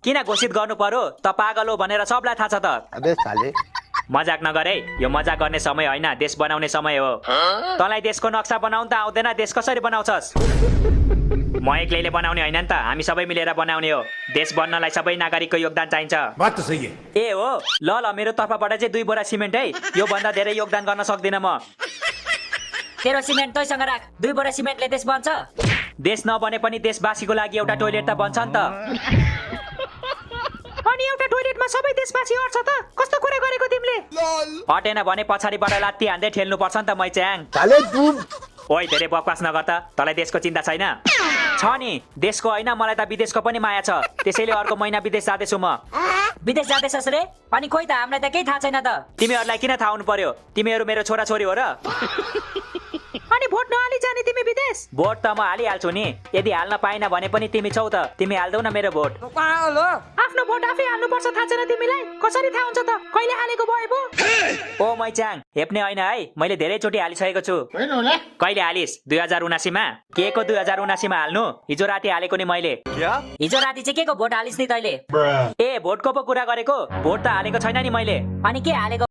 किन घोषित गर्नु पर्यो त पागल हो भनेर सबलाई थाहा छ त। अबे साले मजाक नगरे, यो मजाक गर्ने समय होइन, देश बनाउने समय हो। तँलाई देशको नक्सा बनाउन त आउँदैन, देश कसरी बनाउँछस्? म एक्लैले बनाउने होइन नि त, हामी सबै मिलेर बनाउने हो। देश बन्नलाई सबै नागरिकको योगदान चाहिन्छ। बात त सही है। ए हो, ल ल, मेरो तर्फबाट चाहिँ 2 बोरा सिमेन्ट है। यो भन्दा धेरै योगदान गर्न सक्दिनँ म। तेरो सिमेन्ट तैसँग राख, 2 बोरा सिमेन्टले देश बन्छ। देश नबने पनि देशवासीको लागि एउटा टोइलेट त बन्छ नि त। अनि एउटा टोइलेटमा सबै देशवासी अट्छ त? कस्तो कुरा गरेको तिमीले? अटेन भने पछाडिबाट लात्ती हान्दै ठेल्नु पर्छ नि त मैच्याङ। साले तू ओइ, धेरै बकवास नगर त। तँलाई देशको चिन्ता छैन? छ नि, देशको होइन, मलाई त विदेशको पनि माया छ। त्यसैले अर्को महिना विदेश जाँदैछु म। विदेश जाँदैछस् रे? अनि खोइ त, हामीलाई त केही थाहा छैन त। तिमीहरूलाई किन थाहा हुनु पर्यो? तिमीहरू मेरो छोराछोरी हो र? अनि भोट नहाली जाने तिमी विदेश? भोट त म हालिहाल्छु नि। यदि हाल्न पाइन भने पनि तिमी छौ त, तिमी हाल्दौ न मेरो भोट। आफ्नो भोट आफै हाल्नुपर्छ, थाहा छैन तिमीलाई? कसरी थाहा हुन्छ त? कहिले हालेको भए पो? ओ मैच्याङ, हेप्ने होइन है, मैले धेरैचोटि हालिसकेको छु। कहिले हालिस्? 2079 मा? के को 2079 मा हाल्नु? हिजो राति हालेको नि मैले। हिजो राति चाहिँ के को भोट हालिस् नि तैले? ए, भोटको पो कुरा गरेको? भोट त हालेको छैन नि मैले। अनि के हालेको?